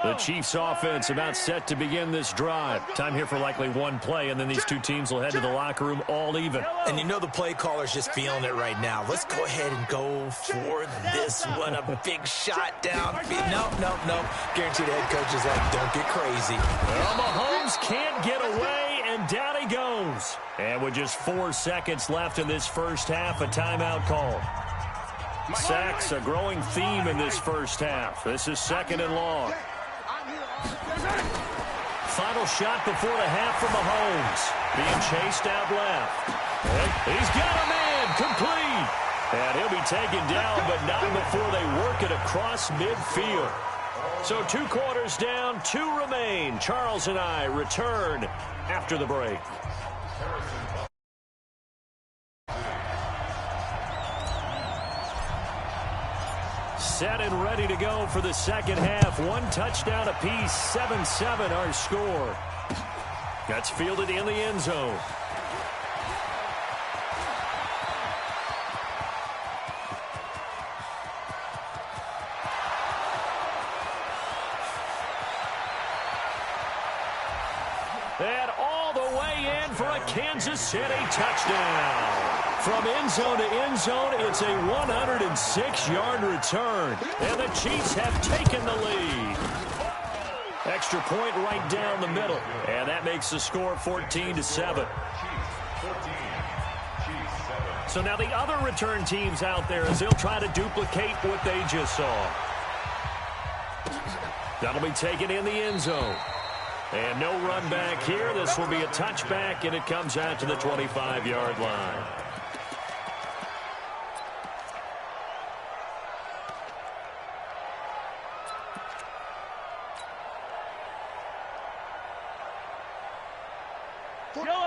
The Chiefs offense about set to begin this drive. Time here for likely one play, and then these two teams will head to the locker room all even.
And you know the play caller's just feeling it right now. Let's go ahead and go for this one. A big shot down. No. Guaranteed the head coach is like, don't get crazy.
Well, Mahomes can't get away, and down he goes. And with just 4 seconds left in this first half, a timeout call. Sacks, a growing theme in this first half. This is 2nd and long. Final shot before the half from Mahomes. Being chased out left. He's got a man, complete. And he'll be taken down, but not before they work it across midfield. So 2 quarters down, 2 remain. Charles and I return after the break. Set and ready to go for the second half. 1 touchdown apiece, 7-7 our score. That's fielded in the end zone. And all the way in for a Kansas City touchdown. From end zone to end zone, it's a 106-yard return. And the Chiefs have taken the lead. Extra point right down the middle. And that makes the score 14-7. So now the other return teams out there as they'll try to duplicate what they just saw. That'll be taken in the end zone. And no run back here. This will be a touchback, and it comes out to the 25-yard line.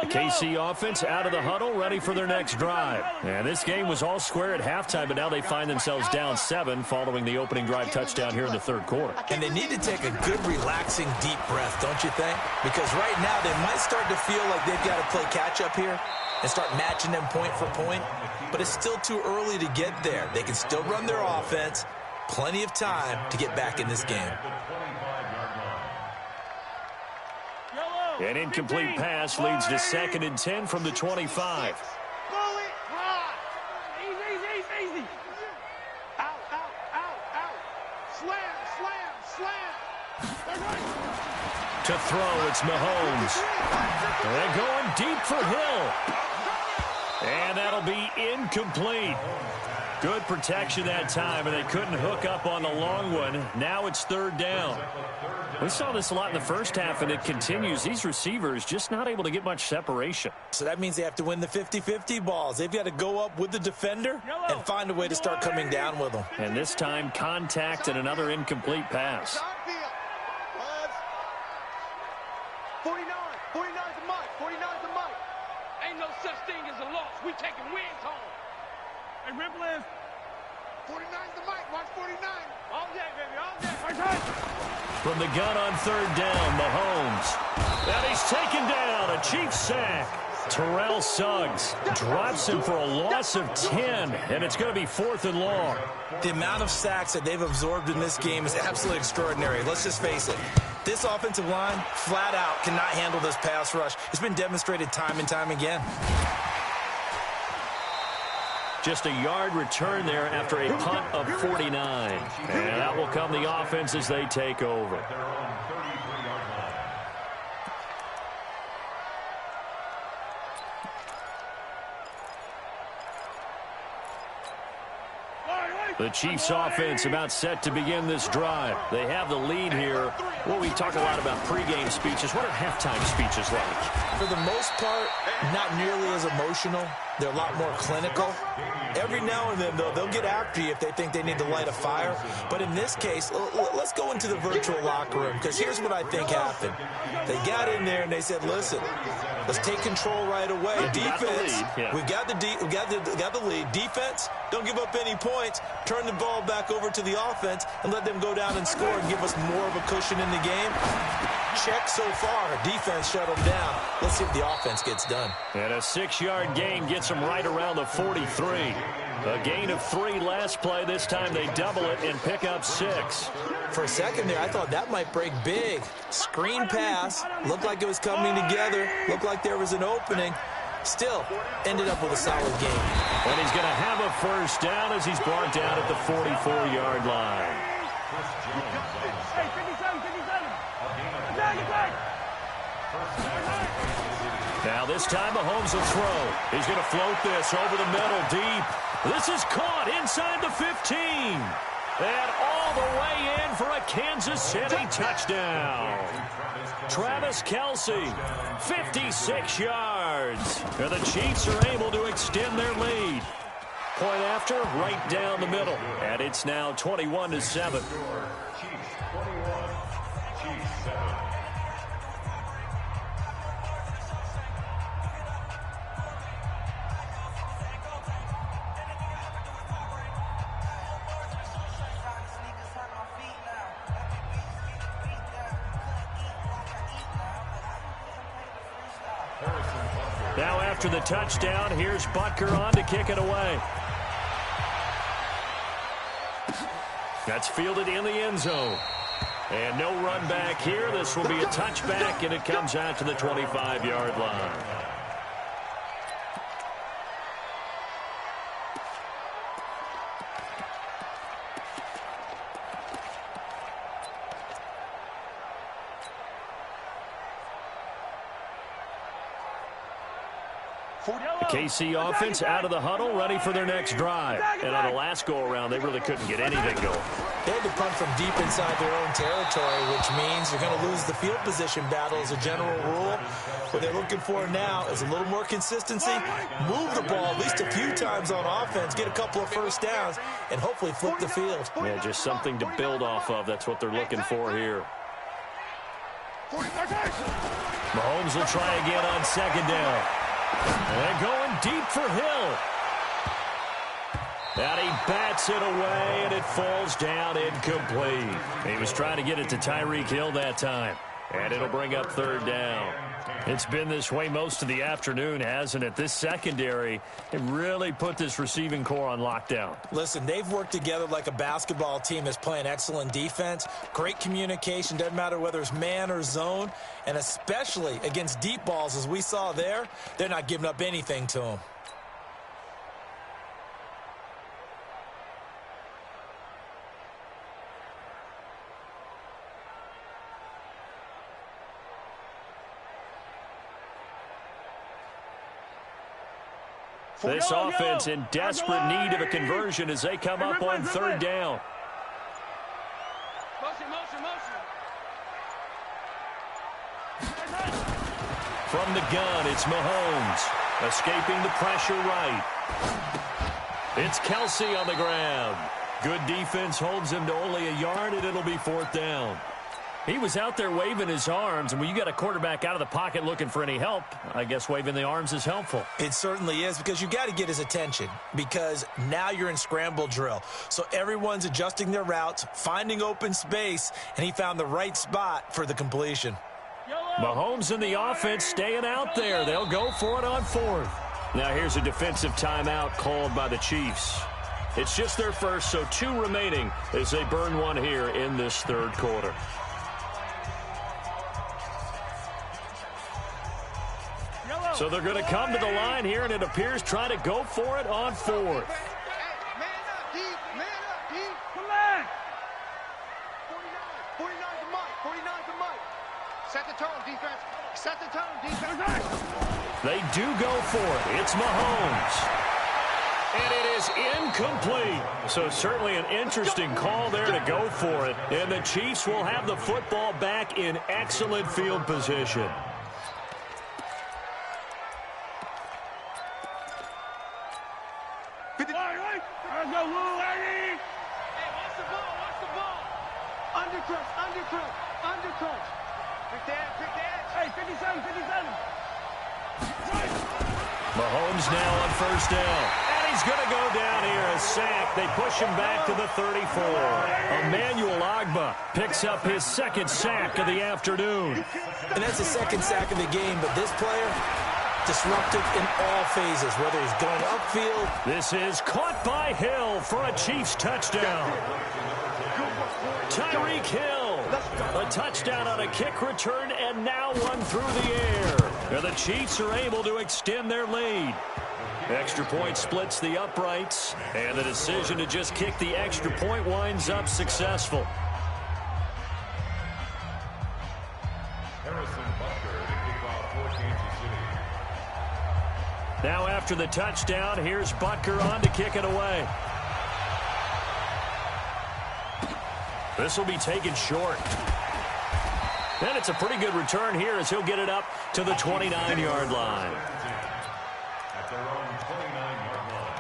The KC offense out of the huddle, ready for their next drive. And this game was all square at halftime, but now they find themselves down 7 following the opening drive touchdown here in the 3rd quarter.
And they need to take a good, relaxing, deep breath, don't you think? Because right now they might start to feel like they've got to play catch-up here and start matching them point for point. But it's still too early to get there. They can still run their offense. Plenty of time to get back in this game.
An incomplete pass leads to 2nd and 10 from the 25.
Easy. Out. Slam.
To throw, it's Mahomes. They're going deep for Hill. And that'll be incomplete. Good protection that time, and they couldn't hook up on the long one. Now it's 3rd down. We saw this a lot in the first half, and it continues. These receivers just not able to get much separation.
So that means they have to win the 50-50 balls. They've got to go up with the defender and find a way to start coming down with them.
And this time, contact and another incomplete pass.
49's the mic. Ain't no such thing as a loss. We taking wins home. Hey, Ripple is 49's the mic. Watch 49. All day, baby, all day.
From the gun on 3rd down, Mahomes. And he's taken down. A Chiefs sack. Terrell Suggs drops him for a loss of 10, and it's going to be 4th and long.
The amount of sacks that they've absorbed in this game is absolutely extraordinary. Let's just face it. This offensive line, flat out, cannot handle this pass rush. It's been demonstrated time and time again.
Just a yard return there after a punt of 49. And that will come the offense as they take over. The Chiefs offense about set to begin this drive. They have the lead here. Well, we talk a lot about pregame speeches. What are halftime speeches like?
For the most part, not nearly as emotional. They're a lot more clinical. Every now and then, though, they'll get after you if they think they need to light a fire. But in this case, let's go into the virtual locker room, because here's what I think happened. They got in there and they said, listen, let's take control right away. Defense, we've got the lead. Defense, don't give up any points. Turn the ball back over to the offense and let them go down and score and give us more of a cushion in the game. Check so far. Defense shut them down. Let's see if the offense gets done.
And a 6-yard gain gets them right around the 43. A gain of 3 last play. This time they double it and pick up 6.
For a second there, I thought that might break big. Screen pass. Looked like it was coming together. Looked like there was an opening. Still ended up with a solid game.
And he's going to have a first down as he's brought down at the 44-yard line.
Hey, 57, 57. Attack.
Now this time Mahomes will throw. He's going to float this over the middle deep. This is caught inside the 15. And all the way in for a Kansas City touchdown. Travis Kelce, 56 yards. And the Chiefs are able to extend their lead. Point after, right down the middle. And it's now 21-7.
Chiefs 21, Chiefs 7.
Now after the touchdown, here's Butker on to kick it away. That's fielded in the end zone. And no run back here. This will be a touchback, and it comes out to the 25-yard line. The KC offense out of the huddle, ready for their next drive. And on the last go-around, they really couldn't get anything going.
They had to punt from deep inside their own territory, which means you're going to lose the field position battle as a general rule. What they're looking for now is a little more consistency, move the ball at least a few times on offense, get a couple of first downs, and hopefully flip the field.
Yeah, just something to build off of. That's what they're looking for here. Mahomes will try again on second down. And going deep for Hill. And he bats it away, and it falls down incomplete. He was trying to get it to Tyreek Hill that time. And it'll bring up third down. It's been this way most of the afternoon, hasn't it? This secondary, it really put this receiving core on lockdown.
Listen, they've worked together like a basketball team that's playing excellent defense. Great communication, doesn't matter whether it's man or zone. And especially against deep balls, as we saw there, they're not giving up anything to them.
This offense in desperate need of a conversion as they come up on third down. From the gun, it's Mahomes. Escaping the pressure right. It's Kelce on the ground. Good defense holds him to only a yard, and it'll be fourth down. He was out there waving his arms, and when you got a quarterback out of the pocket looking for any help, I guess waving the arms is helpful.
It certainly is, because you got to get his attention, because now you're in scramble drill. So everyone's adjusting their routes, finding open space, and he found the right spot for the completion.
Mahomes and the offense staying out there. They'll go for it on fourth. Now here's a defensive timeout called by the Chiefs. It's just their first, so 2 remaining as they burn one here in this third quarter. So they're going to come to the line here, and it appears trying to go for it on fourth.
Man up, deep. Come on. 49 to Mike. 49 to Mike. Set the tone, defense. Set the tone, defense.
They do go for it. It's Mahomes. And it is incomplete. So certainly an interesting call there to go for it. And the Chiefs will have the football back in excellent field position.
Undercrunch. Quick dad. Hey, 57.
Mahomes now on first down. And he's going to go down here, a sack. They push him back to the 34. Emmanuel Ogbah picks up his second sack of the afternoon.
And that's the second sack of the game, but this player, disruptive in all phases, whether he's going upfield.
This is caught by Hill for a Chiefs touchdown. Tyreek Hill, a touchdown on a kick return, and now one through the air. And the Chiefs are able to extend their lead. Extra point splits the uprights, and the decision to just kick the extra point winds up successful. Now after the touchdown, here's Butker on to kick it away. This will be taken short. And it's a pretty good return here as he'll get it up to the 29-yard line.
At their own 29-yard line.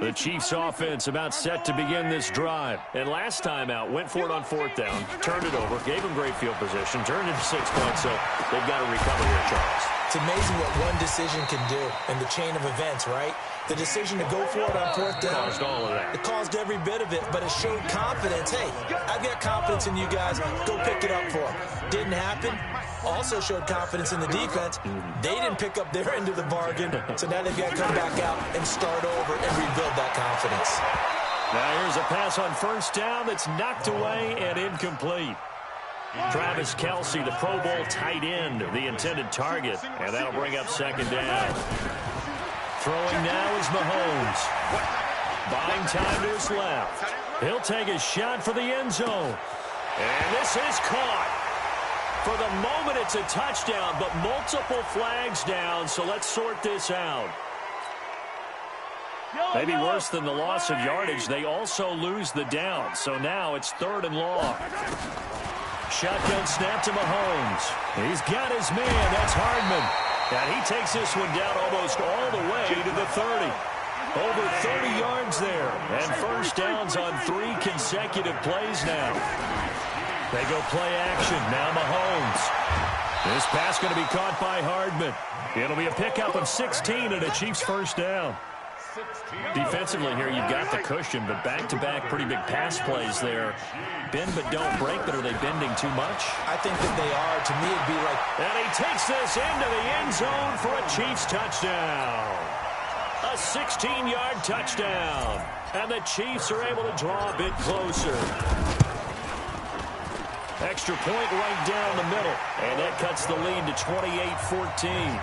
The Chiefs offense about set to begin this drive. And last time out, went for it on 4th down, turned it over, gave them great field position, turned it to 6 points, so they've got to recover here, Charles.
It's amazing what one decision can do in the chain of events, right? The decision to go for it on 4th down.
Caused all of that.
It caused every bit of it, but it showed confidence. Hey, I've got confidence in you guys. Go pick it up for them. Didn't happen. Also showed confidence in the defense. They didn't pick up their end of the bargain, so now they've got to come back out and start over and rebuild that confidence.
Now here's a pass on 1st down that's knocked away and incomplete. Travis Kelce, the Pro Bowl tight end, the intended target, and that'll bring up 2nd down. Throwing now is Mahomes. Buying time to his left. He'll take a shot for the end zone. And this is caught. For the moment, it's a touchdown, but multiple flags down, so let's sort this out. Maybe worse than the loss of yardage, they also lose the down, so now it's 3rd and long. Shotgun snap to Mahomes. He's got his man. That's Hardman. And he takes this one down almost all the way to the 30. Over 30 yards there. And 1st downs on 3 consecutive plays now. They go play action. Now Mahomes. This pass going to be caught by Hardman. It'll be a pickup of 16 and a Chiefs 1st down. Defensively here, you've got the cushion, but back-to-back pretty big pass plays there. Bend but don't break, but are they bending too much?
I think that they are. To me, it'd be like...
And he takes this into the end zone for a Chiefs touchdown. A 16-yard touchdown. And the Chiefs are able to draw a bit closer. Extra point right down the middle. And that cuts the lead to 28-14.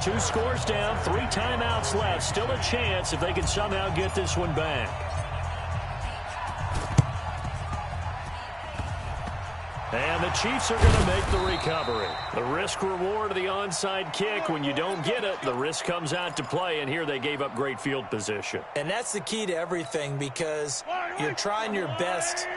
2 scores down, 3 timeouts left. Still a chance if they can somehow get this one back. And the Chiefs are going to make the recovery. The risk-reward of the onside kick. When you don't get it, the risk comes out to play, and here they gave up great field position.
And that's the key to everything, because you're trying your best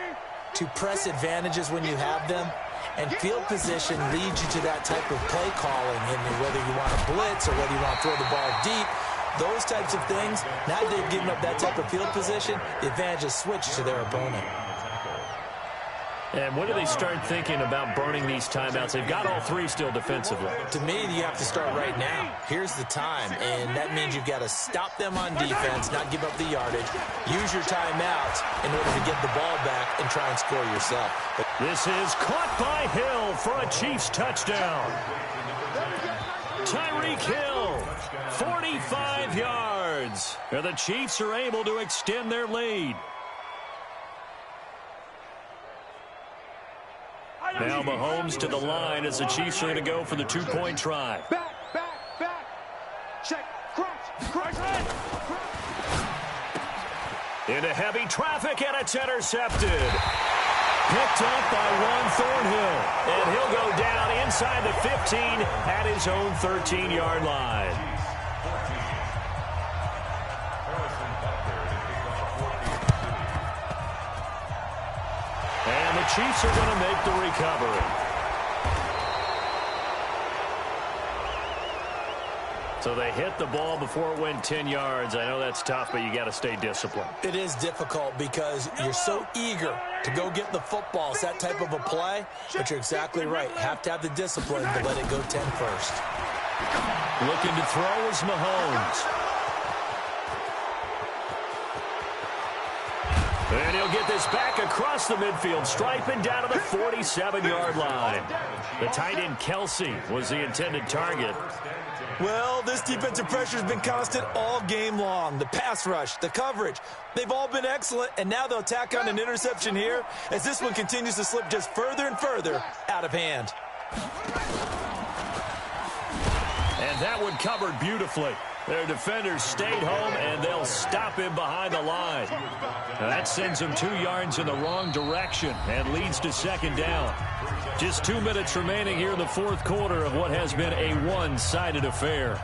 to press advantages when you have them. And field position leads you to that type of play calling, and whether you want to blitz or whether you want to throw the ball deep, those types of things. Now they've given up that type of field position, the advantage is switched to their opponent.
And when do they start thinking about burning these timeouts? They've got all 3 still defensively.
To me, you have to start right now. Here's the time, and that means you've got to stop them on defense, not give up the yardage, use your timeouts in order to get the ball back and try and score yourself. But
this is caught by Hill for a Chiefs touchdown. Tyreek Hill, 45 yards. And the Chiefs are able to extend their lead. Now Mahomes to the line as the Chiefs are going to go for the 2-point try.
Back. Check. Cross.
Into heavy traffic, and it's intercepted. Picked up by Juan Thornhill. And he'll go down inside the 15 at his own 13-yard line. And the Chiefs are going to make the recovery. So they hit the ball before it went 10 yards. I know that's tough, but you got to stay disciplined.
it is difficult because you're so eager to go get the football. It's that type of a play, but you're exactly right. Have to have the discipline to let it go 10 first.
Looking to throw is Mahomes. And he'll get this back across the midfield stripe and down to the 47-yard line. The tight end Kelsey was the intended target.
Well, this defensive pressure has been constant all game long. The pass rush, the coverage, they've all been excellent, and now they'll tack on an interception here as this one continues to slip just further and further out of hand.
And that one covered beautifully. Their defenders stayed home, and they'll stop him behind the line. Now that sends him 2 yards in the wrong direction and leads to second down. Just 2 minutes remaining here in the fourth quarter of what has been a one-sided affair.